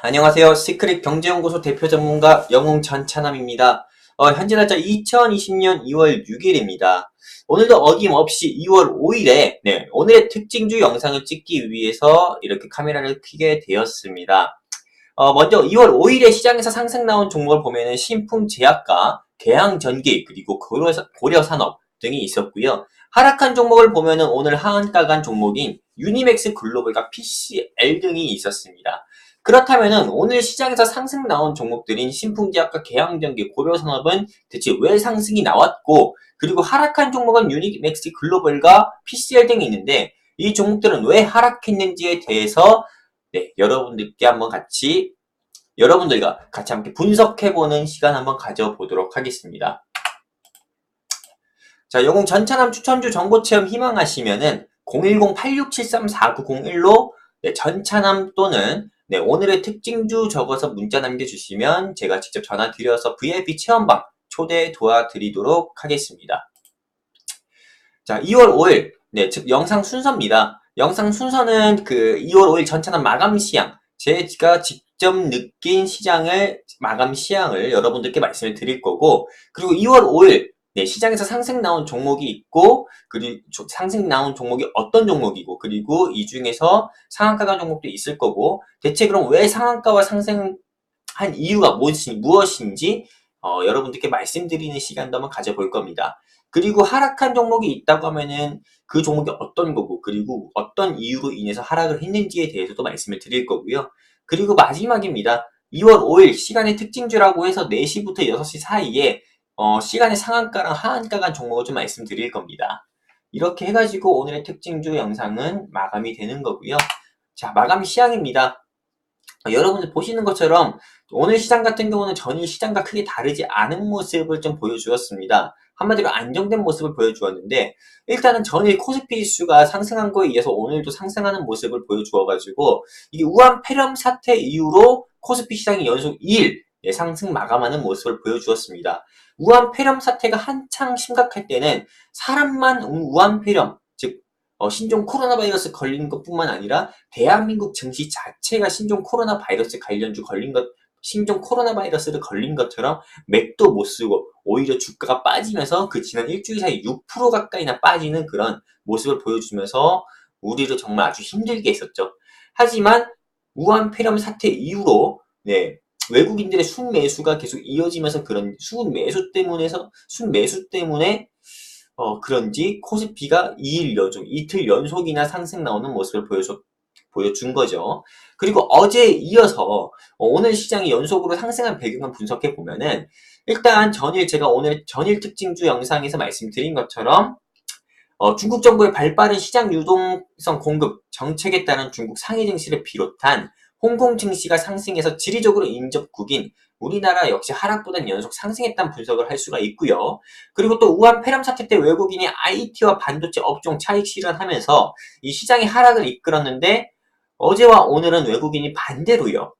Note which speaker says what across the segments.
Speaker 1: 안녕하세요. 시크릿 경제연구소 대표 전문가 영웅 전찬남입니다. 현재 날짜 2020년 2월 6일입니다. 오늘도 어김없이 2월 5일에 오늘의 특징주 영상을 찍기 위해서 이렇게 카메라를 켜게 되었습니다. 먼저 2월 5일에 시장에서 상승 나온 종목을 보면은 신풍제약과 계양전기 그리고 고려산업 등이 있었고요. 하락한 종목을 보면은 오늘 하한가 간 종목인 유니맥스 글로벌과 PCL 등이 있었습니다. 그렇다면은 오늘 시장에서 상승 나온 종목들인 신풍제약과 계양전기, 고려산업은 대체 왜 상승이 나왔고, 그리고 하락한 종목은 유니맥스 글로벌과 PCL 등이 있는데 이 종목들은 왜 하락했는지에 대해서 여러분들과 같이 함께 분석해보는 시간 한번 가져보도록 하겠습니다. 자, 영웅 전차남 추천주 정보체험 희망하시면은 010-8673-4901로 전차남 또는 오늘의 특징주 적어서 문자 남겨주시면 제가 직접 전화 드려서 VIP 체험방 초대 도와드리도록 하겠습니다. 자, 2월 5일, 즉 영상 순서입니다. 영상 순서는 2월 5일 전차남 마감 시향, 제가 직접 느낀 마감 시향을 여러분들께 말씀을 드릴 거고, 그리고 2월 5일 시장에서 상승 나온 종목이 있고, 그리고 상승 나온 종목이 어떤 종목이고, 그리고 이 중에서 상한가 간 종목도 있을 거고, 대체 그럼 왜 상한가와 상승한 이유가 무엇인지 여러분들께 말씀드리는 시간도 한번 가져볼 겁니다. 그리고 하락한 종목이 있다고 하면은 그 종목이 어떤 거고, 그리고 어떤 이유로 인해서 하락을 했는지에 대해서도 말씀을 드릴 거고요. 그리고 마지막입니다. 2월 5일 시간의 특징주라고 해서 4시부터 6시 사이에 시간의 상한가랑 하한가 간 종목을 좀 말씀드릴 겁니다. 이렇게 해가지고 오늘의 특징주 영상은 마감이 되는 거고요. 자, 마감 시향입니다. 여러분들 보시는 것처럼 오늘 시장 같은 경우는 전일 시장과 크게 다르지 않은 모습을 좀 보여주었습니다. 한마디로 안정된 모습을 보여주었는데, 일단은 전일 코스피 지수가 상승한 거에 의해서 오늘도 상승하는 모습을 보여주어가지고, 이게 우한 폐렴 사태 이후로 코스피 시장이 연속 2일 상승 마감하는 모습을 보여주었습니다. 우한 폐렴 사태가 한창 심각할 때는 사람만 우한 폐렴, 즉 신종 코로나 바이러스 걸린 것뿐만 아니라 대한민국 증시 자체가 신종 코로나 바이러스 신종 코로나 바이러스를 걸린 것처럼 맥도 못 쓰고 오히려 주가가 빠지면서 그 지난 일주일 사이 6% 가까이나 빠지는 그런 모습을 보여주면서 우리를 정말 아주 힘들게 했었죠. 하지만 우한 폐렴 사태 이후로 외국인들의 순매수가 계속 이어지면서 그런 순매수 때문에 그런지 코스피가 이틀 연속이나 상승 나오는 모습을 보여준 거죠. 그리고 어제에 이어서 오늘 시장이 연속으로 상승한 배경을 분석해 보면은, 일단 제가 오늘 전일 특징주 영상에서 말씀드린 것처럼 중국 정부의 발빠른 시장 유동성 공급 정책에 따른 중국 상해 증시를 비롯한 홍콩 증시가 상승해서 지리적으로 인접국인 우리나라 역시 하락보다는 연속 상승했다는 분석을 할 수가 있고요. 그리고 또 우한 폐렴 사태 때 외국인이 IT와 반도체 업종 차익 실현하면서 이 시장의 하락을 이끌었는데, 어제와 오늘은 외국인이 반대로요.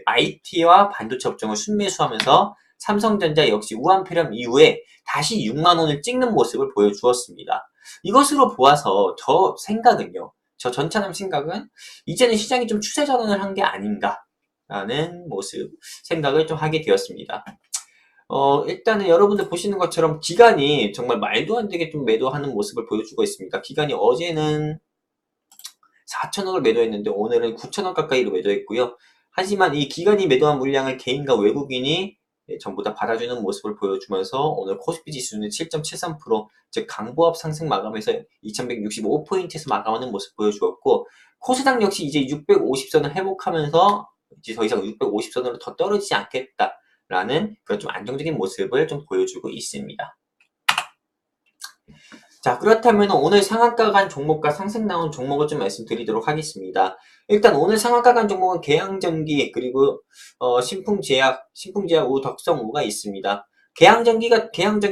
Speaker 1: IT와 반도체 업종을 순매수하면서 삼성전자 역시 우한 폐렴 이후에 다시 6만 원을 찍는 모습을 보여주었습니다. 이것으로 보아서 저 전차남 생각은 이제는 시장이 좀 추세 전환을 한 게 아닌가라는 생각을 좀 하게 되었습니다. 일단은 여러분들 보시는 것처럼 기간이 정말 말도 안 되게 좀 매도하는 모습을 보여주고 있습니다. 기간이 어제는 4천억을 매도했는데 오늘은 9천억 가까이로 매도했고요. 하지만 이 기간이 매도한 물량을 개인과 외국인이 전부 다 받아주는 모습을 보여주면서 오늘 코스피 지수는 7.73%, 즉 강보합 상승 마감해서 2165포인트에서 마감하는 모습 보여주었고, 코스닥 역시 이제 650선을 회복하면서 이제 더 이상 650선으로 더 떨어지지 않겠다라는 그런 좀 안정적인 모습을 좀 보여주고 있습니다. 자, 그렇다면 오늘 상한가 간 종목과 상승 나온 종목을 좀 말씀드리도록 하겠습니다. 일단 오늘 상한가 간 종목은 계양전기 그리고 신풍제약 우 덕성우가 있습니다. 계양전기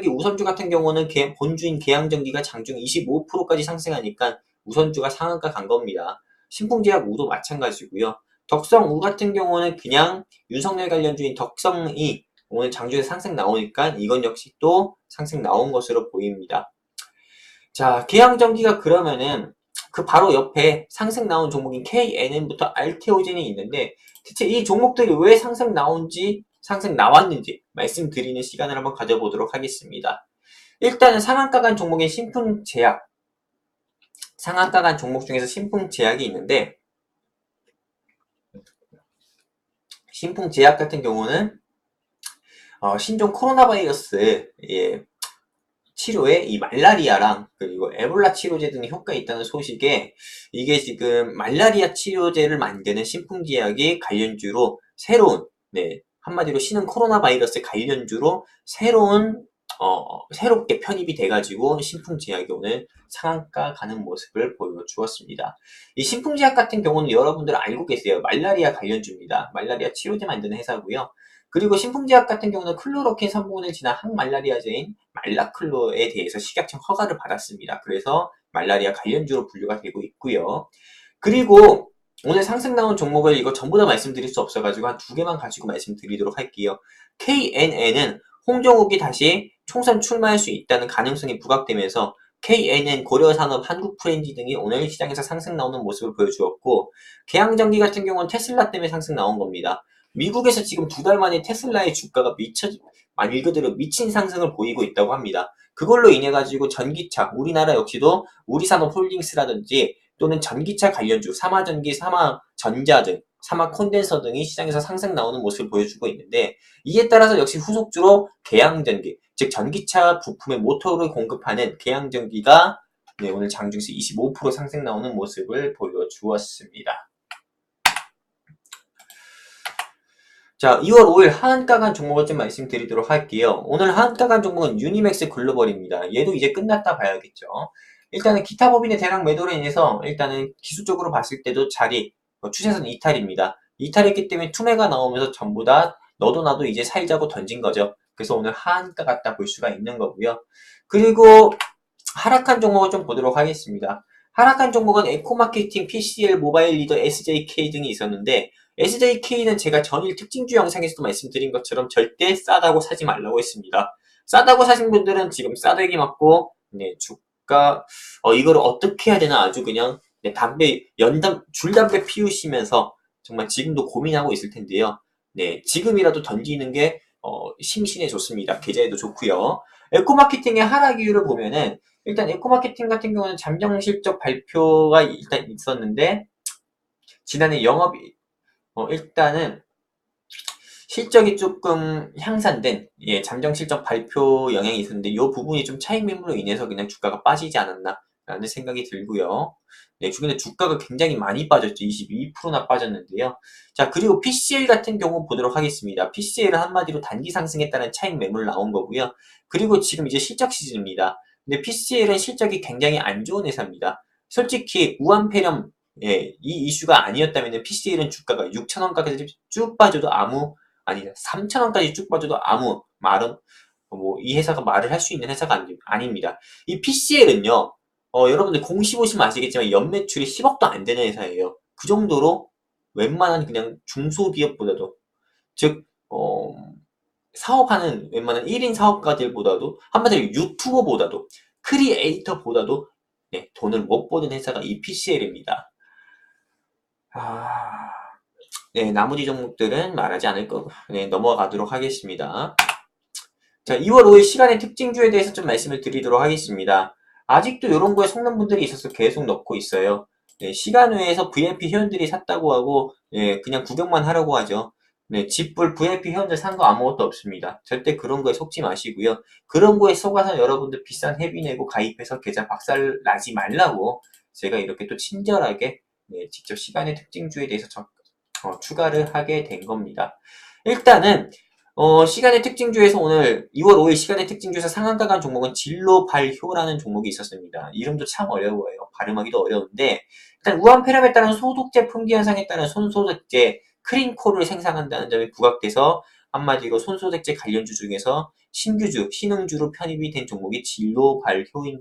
Speaker 1: 우선주 같은 경우는 본주인 계양전기가 장중 25%까지 상승하니까 우선주가 상한가 간 겁니다. 신풍제약 우도 마찬가지고요. 덕성우 같은 경우는 그냥 윤석열 관련주인 덕성이 오늘 장중에 상승 나오니까 이건 역시 또 상승 나온 것으로 보입니다. 자, 계양전기가 그러면은 그 바로 옆에 상승 나온 종목인 KNN부터 알테오젠이 있는데 대체 이 종목들이 왜 상승 나왔는지 말씀드리는 시간을 한번 가져보도록 하겠습니다. 일단은 상한가 간 종목인 신풍제약, 상한가 간 종목 중에서 신풍제약이 있는데 신풍제약 같은 경우는 신종 코로나 바이러스 치료에 이 말라리아랑 그리고 에볼라 치료제 등의 효과가 있다는 소식에 이게 지금 말라리아 치료제를 만드는 신풍제약이 관련주로 새로운 한마디로 신흥 코로나 바이러스 관련주로 새롭게 편입이 돼가지고 신풍제약이 오늘 상한가 가는 모습을 보여주었습니다. 이 신풍제약 같은 경우는 여러분들 알고 계세요. 말라리아 관련주입니다. 말라리아 치료제 만드는 회사고요. 그리고 신풍제약 같은 경우는 클로로킨 성분을 지난 항말라리아제인 말라클로에 대해서 식약청 허가를 받았습니다. 그래서 말라리아 관련주로 분류가 되고 있고요. 그리고 오늘 상승 나온 종목을 이거 전부 다 말씀드릴 수 없어가지고 한 2개만 가지고 말씀드리도록 할게요. KNN은 홍정욱이 다시 총선 출마할 수 있다는 가능성이 부각되면서 KNN, 고려산업, 한국프렌지 등이 오늘 시장에서 상승 나오는 모습을 보여주었고 계양전기 같은 경우는 테슬라 때문에 상승 나온 겁니다. 미국에서 지금 2달 만에 테슬라의 주가가 말 그대로 미친 상승을 보이고 있다고 합니다. 그걸로 인해 가지고 전기차, 우리나라 역시도 우리산업홀딩스라든지 또는 전기차 관련주, 삼화전기, 삼화전자 등, 삼화콘덴서 등이 시장에서 상승 나오는 모습을 보여주고 있는데 이에 따라서 역시 후속주로 계양전기, 즉 전기차 부품의 모터를 공급하는 계양전기가 오늘 장중에서 25% 상승 나오는 모습을 보여주었습니다. 자, 2월 5일 하한가 간 종목을 좀 말씀드리도록 할게요. 오늘 하한가 간 종목은 유니맥스 글로벌입니다. 얘도 이제 끝났다 봐야겠죠. 일단은 기타 법인의 대량 매도로 인해서 일단은 기술적으로 봤을 때도 추세선 이탈입니다. 이탈했기 때문에 투매가 나오면서 전부 다 너도 나도 이제 살자고 던진 거죠. 그래서 오늘 하한가 같다 볼 수가 있는 거고요. 그리고 하락한 종목을 좀 보도록 하겠습니다. 하락한 종목은 에코마케팅, PCL, 모바일 리더, SJK 등이 있었는데 SJK는 제가 전일 특징주 영상에서도 말씀드린 것처럼 절대 싸다고 사지 말라고 했습니다. 싸다고 사신 분들은 지금 싸대기 맞고 주가 이거를 어떻게 해야 되나 아주 그냥 줄담배 피우시면서 정말 지금도 고민하고 있을 텐데요. 지금이라도 던지는 게 심신해졌습니다. 계좌에도 좋고요. 에코마케팅의 하락 이유를 보면은 일단 에코마케팅 같은 경우는 잠정 실적 발표가 일단 있었는데 지난해 일단은 실적이 조금 향상된 잠정 실적 발표 영향이 있었는데 이 부분이 좀 차익 매물로 인해서 그냥 주가가 빠지지 않았나 라는 생각이 들고요. 최근에 주가가 굉장히 많이 빠졌죠. 22%나 빠졌는데요. 자, 그리고 PCL 같은 경우 보도록 하겠습니다. PCL은 한마디로 단기 상승에 따른 차익 매물 나온 거고요. 그리고 지금 이제 실적 시즌입니다. 근데 PCL은 실적이 굉장히 안 좋은 회사입니다. 솔직히 우한폐렴 이 이슈가 아니었다면 PCL은 주가가 6,000원까지 쭉 빠져도 3,000원까지 쭉 빠져도 아무 말은 이 회사가 말을 할 수 있는 회사가 아닙니다. 이 PCL은요. 여러분들 공시 보시면 아시겠지만 연매출이 10억도 안 되는 회사예요. 그 정도로 웬만한 그냥 중소기업보다도 즉 사업하는 웬만한 1인 사업가들보다도 한마디로 유튜버보다도 크리에이터보다도 돈을 못 버는 회사가 이 PCL입니다. 나머지 종목들은 말하지 않을 거고 넘어가도록 하겠습니다. 자, 2월 5일 시간의 특징주에 대해서 좀 말씀을 드리도록 하겠습니다. 아직도 이런 거에 속는 분들이 있어서 계속 넣고 있어요. 시간 외에서 VIP 회원들이 샀다고 하고 그냥 구경만 하려고 하죠. 집불 VIP 회원들 산 거 아무것도 없습니다. 절대 그런 거에 속지 마시고요. 그런 거에 속아서 여러분들 비싼 회비 내고 가입해서 계좌 박살 나지 말라고 제가 이렇게 또 친절하게 직접 시간의 특징주에 대해서 추가를 하게 된 겁니다. 일단은 시간의 특징주에서 오늘 2월 5일 시간의 특징주에서 상한가 간 종목은 진로발효라는 종목이 있었습니다. 이름도 참 어려워요. 발음하기도 어려운데 일단 우한폐렴에 따른 소독제 품귀 현상에 따른 손소독제 크린콜을 생산한다는 점이 부각돼서 한마디로 손소독제 관련주 중에서 신흥주로 편입이 된 종목이 진로발효인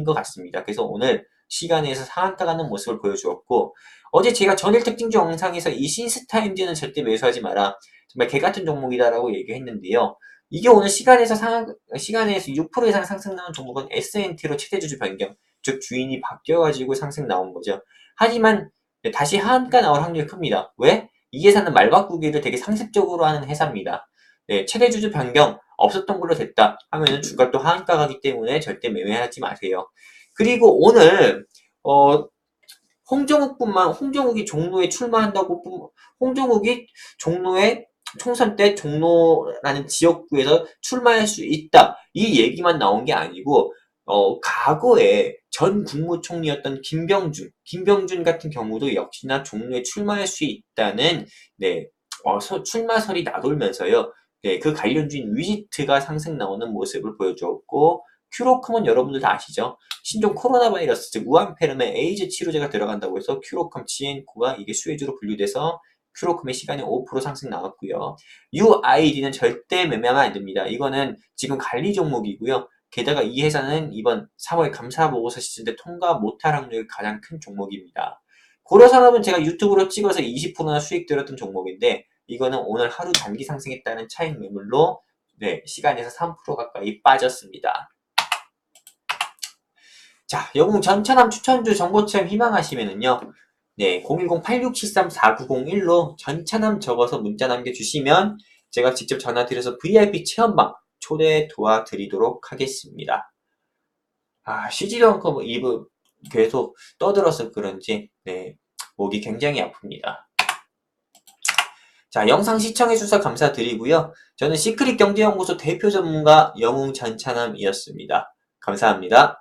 Speaker 1: 것 같습니다. 그래서 오늘 시간에서 상한가 가는 모습을 보여주었고 어제 제가 전일 특징주 영상에서 이 신스타임즈는 절대 매수하지 마라. 정말 개같은 종목이다라고 얘기했는데요. 이게 오늘 시간에서 6% 이상 상승 나온 종목은 S&T로 최대주주 변경. 즉 주인이 바뀌어가지고 상승 나온 거죠. 하지만 다시 하한가 나올 확률이 큽니다. 왜? 이 회사는 말 바꾸기를 되게 상습적으로 하는 회사입니다. 네, 최대 주주 변경 없었던 걸로 됐다 하면은 주가 또 하한가 가기 때문에 절대 매매하지 마세요. 그리고 오늘 홍정욱이 종로에 출마한다고 홍정욱이 종로에 총선 때 종로라는 지역구에서 출마할 수 있다. 이 얘기만 나온 게 아니고 과거에 전 국무총리였던 김병준 같은 경우도 역시나 종로에 출마할 수 있다는 네, 출마설이 나돌면서요. 네, 그 관련주인 위지트가 상승 나오는 모습을 보여주었고 큐로컴은 여러분들 다 아시죠? 신종 코로나 바이러스, 즉 우한폐렴에 에이즈 치료제가 들어간다고 해서 큐로컴 지엔코가 이게 수혜주로 분류돼서 큐로컴의 시간이 5% 상승 나왔고요. UID는 절대 매매하면 안 됩니다. 이거는 지금 관리 종목이고요. 게다가 이 회사는 이번 3월 감사보고서 시즌 때 통과 못할 확률이 가장 큰 종목입니다. 고려산업은 제가 유튜브로 찍어서 20%나 수익 들었던 종목인데 이거는 오늘 하루 단기 상승했다는 차익 매물로 네, 시간에서 3% 가까이 빠졌습니다. 자, 영웅 전차남 추천주 정보체험 희망하시면은요. 네, 010-8673-4901로 전차남 적어서 문자 남겨주시면 제가 직접 전화드려서 VIP 체험방 초대 도와드리도록 하겠습니다. 쉬지도 않고 뭐 입을 계속 떠들어서 그런지 네, 목이 굉장히 아픕니다. 자, 영상 시청해주셔서 감사드리고요. 저는 시크릿 경제연구소 대표 전문가 영웅 전차남이었습니다. 감사합니다.